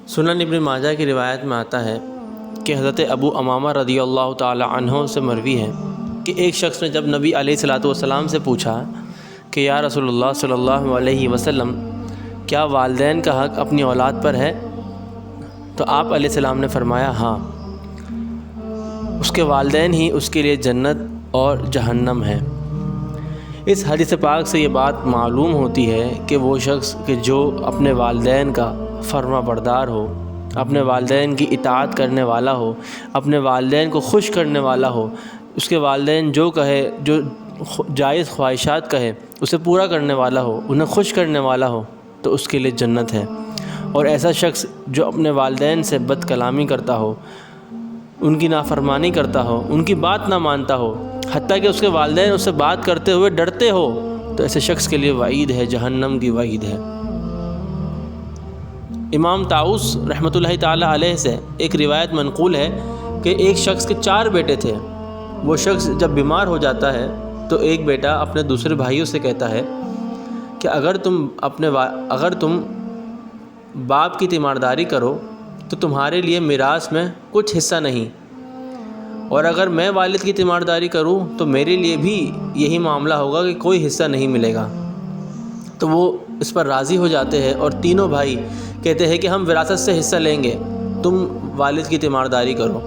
سنن ابن ماجہ کی روایت میں آتا ہے کہ حضرت ابو امامہ رضی اللہ تعالی عنہ سے مروی ہے کہ ایک شخص نے جب نبی علیہ الصلوۃ والسلام سے پوچھا کہ یا رسول اللہ صلی اللہ علیہ وسلم کیا والدین کا حق اپنی اولاد پر ہے؟ تو آپ علیہ السلام نے فرمایا ہاں، اس کے والدین ہی اس کے لیے جنت اور جہنم ہے۔ اس حدیث پاک سے یہ بات معلوم ہوتی ہے کہ وہ شخص کہ جو اپنے والدین کا فرما بردار ہو، اپنے والدین کی اطاعت کرنے والا ہو، اپنے والدین کو خوش کرنے والا ہو، اس کے والدین جو کہے، جو جائز خواہشات کہے اسے پورا کرنے والا ہو، انہیں خوش کرنے والا ہو، تو اس کے لیے جنت ہے۔ اور ایسا شخص جو اپنے والدین سے بد کلامی کرتا ہو، ان کی نافرمانی کرتا ہو، ان کی بات نہ مانتا ہو، حتیٰ کہ اس کے والدین اس سے بات کرتے ہوئے ڈرتے ہو، تو ایسے شخص کے لیے وعید ہے، جہنم کی وعید ہے۔ امام طاؤس رحمۃ اللہ تعالی علیہ سے ایک روایت منقول ہے کہ ایک شخص کے 4 بیٹے تھے۔ وہ شخص جب بیمار ہو جاتا ہے تو ایک بیٹا اپنے دوسرے بھائیوں سے کہتا ہے کہ اگر تم باپ کی تیمارداری کرو تو تمہارے لیے میراث میں کچھ حصہ نہیں، اور اگر میں والد کی تیمارداری کروں تو میرے لیے بھی یہی معاملہ ہوگا کہ کوئی حصہ نہیں ملے گا۔ تو وہ اس پر راضی ہو جاتے ہیں اور تینوں بھائی کہتے ہیں کہ ہم وراثت سے حصہ لیں گے، تم والد کی تیمارداری کرو۔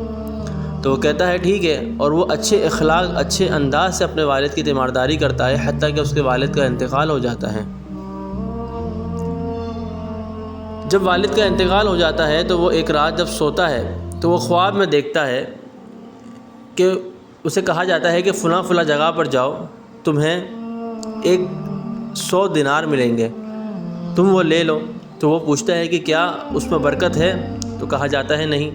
تو وہ کہتا ہے ٹھیک ہے، اور وہ اچھے اخلاق، اچھے انداز سے اپنے والد کی تیمارداری کرتا ہے، حتیٰ کہ اس کے والد کا انتقال ہو جاتا ہے۔ جب والد کا انتقال ہو جاتا ہے تو وہ ایک رات جب سوتا ہے تو وہ خواب میں دیکھتا ہے کہ اسے کہا جاتا ہے کہ فلاں فلاں جگہ پر جاؤ، تمہیں 100 دینار ملیں گے، تم وہ لے لو۔ تو وہ پوچھتا ہے کہ کیا اس میں برکت ہے؟ تو کہا جاتا ہے نہیں۔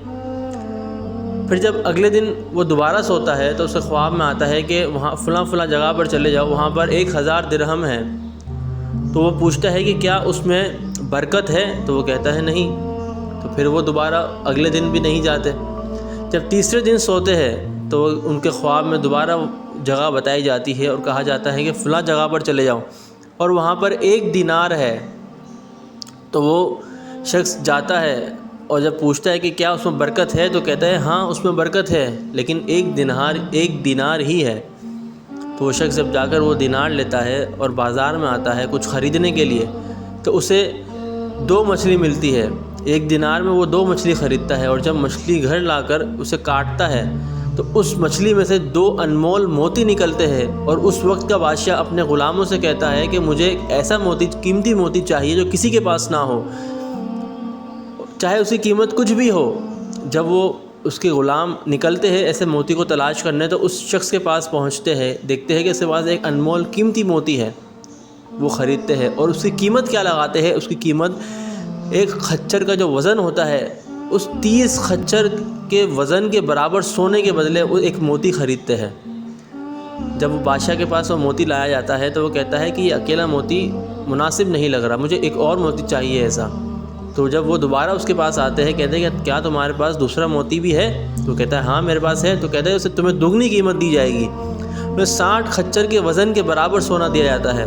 پھر جب اگلے دن وہ دوبارہ سوتا ہے تو اسے خواب میں آتا ہے کہ وہاں فلاں فلاں جگہ پر چلے جاؤ، وہاں پر 1000 درہم ہے۔ تو وہ پوچھتا ہے کہ کیا اس میں برکت ہے؟ تو وہ کہتا ہے نہیں۔ تو پھر وہ دوبارہ اگلے دن بھی نہیں جاتے۔ جب تیسرے دن سوتے ہیں تو ان کے خواب میں دوبارہ جگہ بتائی جاتی ہے اور کہا جاتا ہے کہ فلاں جگہ پر چلے جاؤ، اور وہاں پر 1 دینار ہے۔ تو وہ شخص جاتا ہے اور جب پوچھتا ہے کہ کیا اس میں برکت ہے تو کہتا ہے ہاں اس میں برکت ہے، لیکن 1 دینار ہی ہے۔ تو وہ شخص جب جا کر وہ دینار لیتا ہے اور بازار میں آتا ہے کچھ خریدنے کے لیے، تو اسے 2 مچھلی ملتی ہے۔ 1 دینار میں وہ 2 مچھلی خریدتا ہے، اور جب مچھلی گھر لا کر اسے کاٹتا ہے تو اس مچھلی میں سے 2 انمول موتی نکلتے ہیں، اور اس وقت کا بادشاہ اپنے غلاموں سے کہتا ہے کہ مجھے ایک ایسا موتی، قیمتی موتی چاہیے جو کسی کے پاس نہ ہو، چاہے اس کی قیمت کچھ بھی ہو۔ جب وہ اس کے غلام نکلتے ہیں ایسے موتی کو تلاش کرنے، تو اس شخص کے پاس پہنچتے ہیں، دیکھتے ہیں کہ اس کے پاس ایک انمول قیمتی موتی ہے۔ وہ خریدتے ہیں اور اس کی قیمت کیا لگاتے ہیں؟ اس کی قیمت ایک خچر کا جو وزن ہوتا ہے، اس 30 خچر کے وزن کے برابر سونے کے بدلے وہ ایک موتی خریدتے ہیں۔ جب وہ بادشاہ کے پاس وہ موتی لایا جاتا ہے تو وہ کہتا ہے کہ یہ اکیلا موتی مناسب نہیں لگ رہا، مجھے ایک اور موتی چاہیے ایسا۔ تو جب وہ دوبارہ اس کے پاس آتے ہیں، کہتے ہیں کہ کیا تمہارے پاس دوسرا موتی بھی ہے؟ تو کہتا ہے ہاں میرے پاس ہے۔ تو کہتے ہیں اسے تمہیں دگنی قیمت دی جائے گی، میں 60 خچر کے وزن کے برابر سونا دیا جاتا ہے۔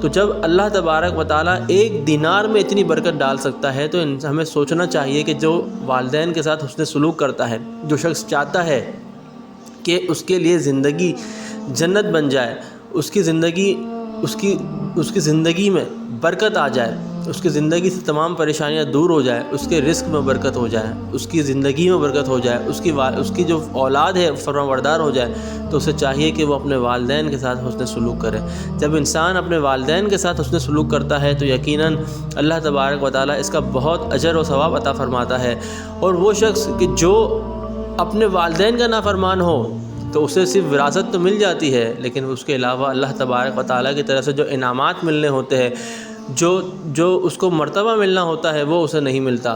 تو جب اللہ تبارک و تعالیٰ 1 دینار میں اتنی برکت ڈال سکتا ہے تو ہمیں سوچنا چاہیے کہ جو والدین کے ساتھ حسن سلوک کرتا ہے، جو شخص چاہتا ہے کہ اس کے لیے زندگی جنت بن جائے، اس کی زندگی میں برکت آ جائے، اس کی زندگی سے تمام پریشانیاں دور ہو جائے، اس کے رزق میں برکت ہو جائے، اس کی زندگی میں برکت ہو جائے، اس کی جو اولاد ہے فرمانبردار ہو جائے، تو اسے چاہیے کہ وہ اپنے والدین کے ساتھ حسن سلوک کرے۔ جب انسان اپنے والدین کے ساتھ حسن سلوک کرتا ہے تو یقیناً اللہ تبارک و تعالیٰ اس کا بہت اجر و ثواب عطا فرماتا ہے۔ اور وہ شخص کہ جو اپنے والدین کا نافرمان ہو تو اسے صرف وراثت تو مل جاتی ہے، لیکن اس کے علاوہ اللہ تبارک و تعالیٰ کی طرف سے جو انعامات ملنے ہوتے ہیں، جو اس کو مرتبہ ملنا ہوتا ہے، وہ اسے نہیں ملتا۔